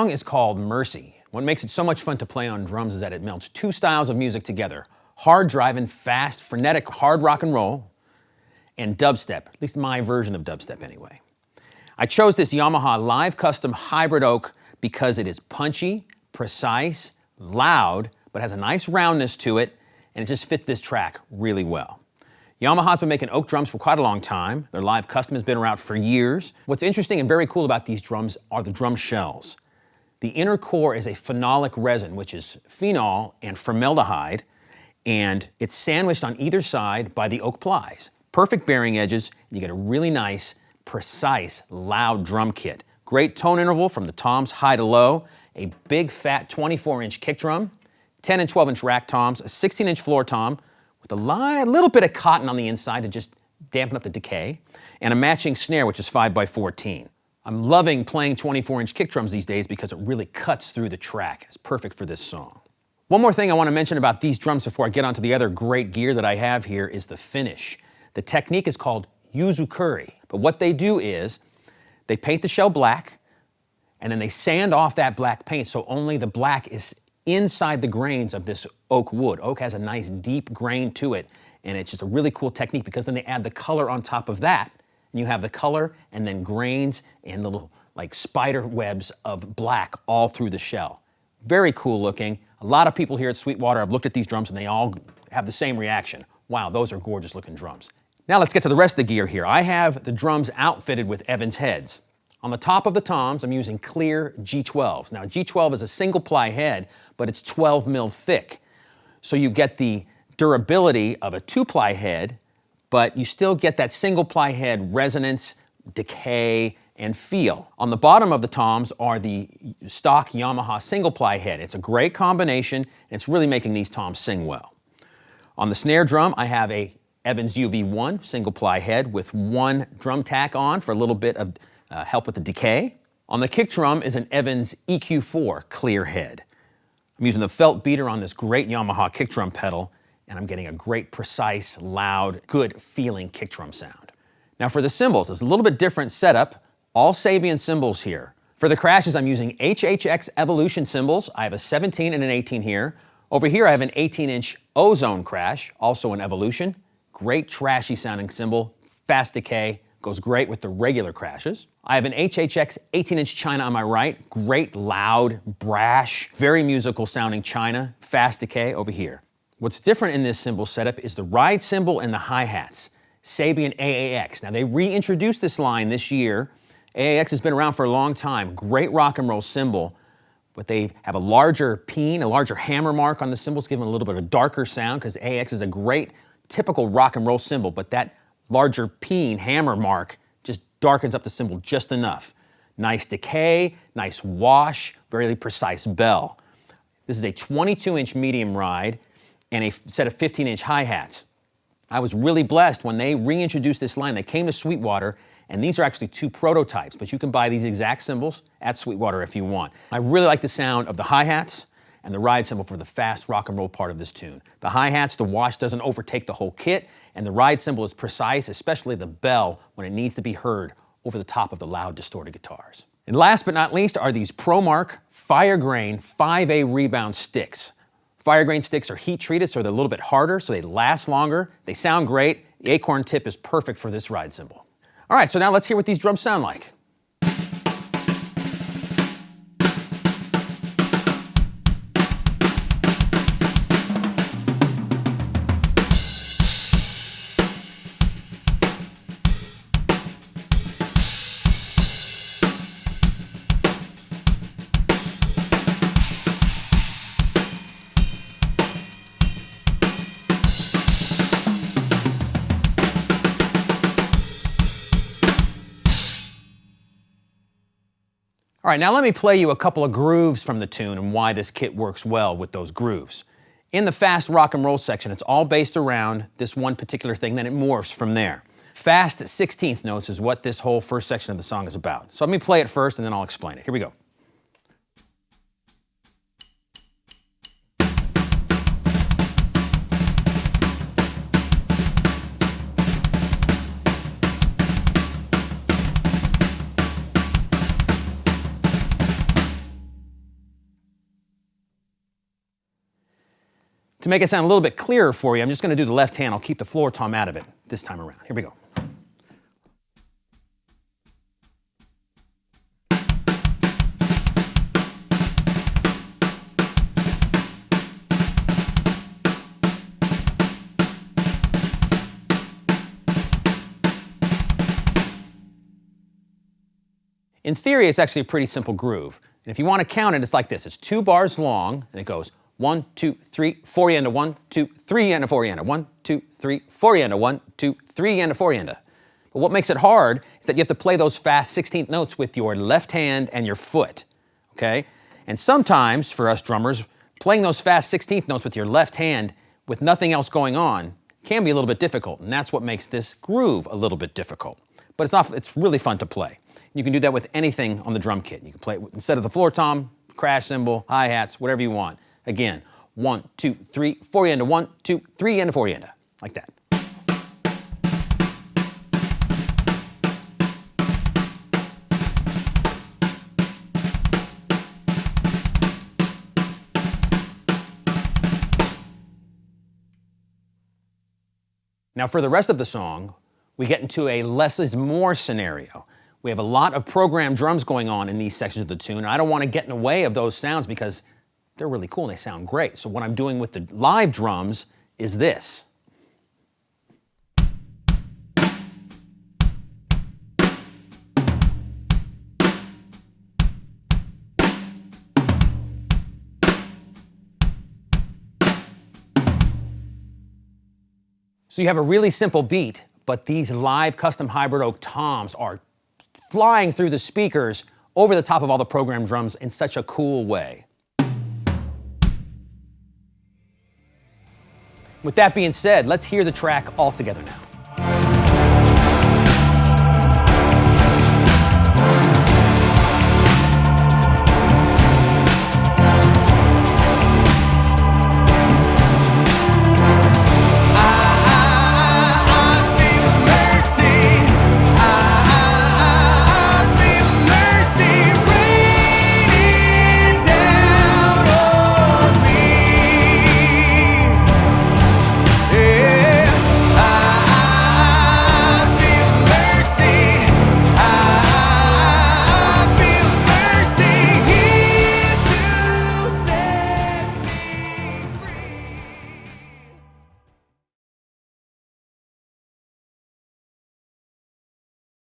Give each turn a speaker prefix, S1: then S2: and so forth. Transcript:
S1: song is called Mercy. What makes it so much fun to play on drums is that it melds two styles of music together: hard driving, fast, frenetic, hard rock and roll, and dubstep, at least my version of dubstep anyway. I chose this Yamaha Live Custom Hybrid Oak because it is punchy, precise, loud, but has a nice roundness to it, and it just fit this track really well. Yamaha's been making oak drums for quite a long time. Their Live Custom has been around for years. What's interesting and very cool about these drums are the drum shells. The inner core is a phenolic resin, which is phenol and formaldehyde, and it's sandwiched on either side by the oak plies. Perfect bearing edges, and you get a really nice, precise, loud drum kit. Great tone interval from the toms high to low, a big fat 24-inch kick drum, 10 and 12-inch rack toms, a 16-inch floor tom, with a little bit of cotton on the inside to just dampen up the decay, and a matching snare, which is 5x14. I'm loving playing 24-inch kick drums these days because it really cuts through the track. It's perfect for this song. One more thing I want to mention about these drums before I get onto the other great gear that I have here is the finish. The technique is called yuzukuri, but what they do is they paint the shell black, and then they sand off that black paint so only the black is inside the grains of this oak wood. Oak has a nice deep grain to it, and it's just a really cool technique because then they add the color on top of that, and you have the color and then grains and little like spider webs of black all through the shell. Very cool looking. A lot of people here at Sweetwater have looked at these drums and they all have the same reaction. Wow, those are gorgeous looking drums. Now let's get to the rest of the gear here. I have the drums outfitted with Evans heads. On the top of the toms, I'm using clear G12s. Now, G12 is a single ply head, but it's 12 mil thick. So you get the durability of a 2-ply head, but you still get that single ply head resonance, decay, and feel. On the bottom of the toms are the stock Yamaha single ply head. It's a great combination, and it's really making these toms sing well. On the snare drum, I have a Evans UV1 single ply head with one drum tack on for a little bit of help with the decay. On the kick drum is an Evans EQ4 clear head. I'm using the felt beater on this great Yamaha kick drum pedal, and I'm getting a great, precise, loud, good feeling kick drum sound. Now for the cymbals, it's a little bit different setup. All Sabian cymbals here. For the crashes, I'm using HHX Evolution cymbals. I have a 17 and an 18 here. Over here, I have an 18-inch Ozone crash, also an Evolution. Great trashy sounding cymbal, fast decay, goes great with the regular crashes. I have an HHX 18-inch China on my right. Great, loud, brash, very musical sounding China. Fast decay over here. What's different in this cymbal setup is the ride cymbal and the hi-hats. Sabian AAX. Now they reintroduced this line this year. AAX has been around for a long time. Great rock and roll cymbal, but they have a larger peen, a larger hammer mark on the cymbals, giving a little bit of a darker sound because AAX is a great typical rock and roll cymbal, but that larger peen hammer mark just darkens up the cymbal just enough. Nice decay, nice wash, very precise bell. This is a 22-inch medium ride and a set of 15-inch hi-hats. I was really blessed when they reintroduced this line. They came to Sweetwater, and these are actually two prototypes, but you can buy these exact cymbals at Sweetwater if you want. I really like the sound of the hi-hats and the ride cymbal for the fast rock and roll part of this tune. The hi-hats, the wash doesn't overtake the whole kit, and the ride cymbal is precise, especially the bell when it needs to be heard over the top of the loud distorted guitars. And last but not least are these ProMark Fire Grain 5A rebound sticks. Fire grain sticks are heat treated so they're a little bit harder, so they last longer, they sound great. The acorn tip is perfect for this ride cymbal. All right, so now let's hear what these drums sound like. All right, now let me play you a couple of grooves from the tune and why this kit works well with those grooves. In the fast rock and roll section, it's all based around this one particular thing, then it morphs from there. Fast 16th notes is what this whole first section of the song is about. So let me play it first and then I'll explain it. Here we go. To make it sound a little bit clearer for you, I'm just going to do the left hand. I'll keep the floor tom out of it this time around. Here we go. In theory, it's actually a pretty simple groove. And if you want to count it, it's like this. It's 2 bars long, and it goes 1, 2, 3, 4 yanda, 1, 2, 3 yanda, 4 yanda, 1, 2, 3, 4 yanda, 1, 2, 3 yanda, 4 yanda. But what makes it hard is that you have to play those fast 16th notes with your left hand and your foot, okay? And sometimes, for us drummers, playing those fast 16th notes with your left hand with nothing else going on can be a little bit difficult, and that's what makes this groove a little bit difficult. But it's really fun to play. You can do that with anything on the drum kit. You can play it instead of the floor tom, crash cymbal, hi-hats, whatever you want. Again, 1, 2, 3, 4 yanda, 1, 2, 3 yanda, 4 yanda, like that. Now for the rest of the song, we get into a less is more scenario. We have a lot of programmed drums going on in these sections of the tune, and I don't want to get in the way of those sounds because they're really cool and they sound great. So what I'm doing with the live drums is this. So you have a really simple beat, but these live custom hybrid oak toms are flying through the speakers over the top of all the programmed drums in such a cool way. With that being said, let's hear the track all together now.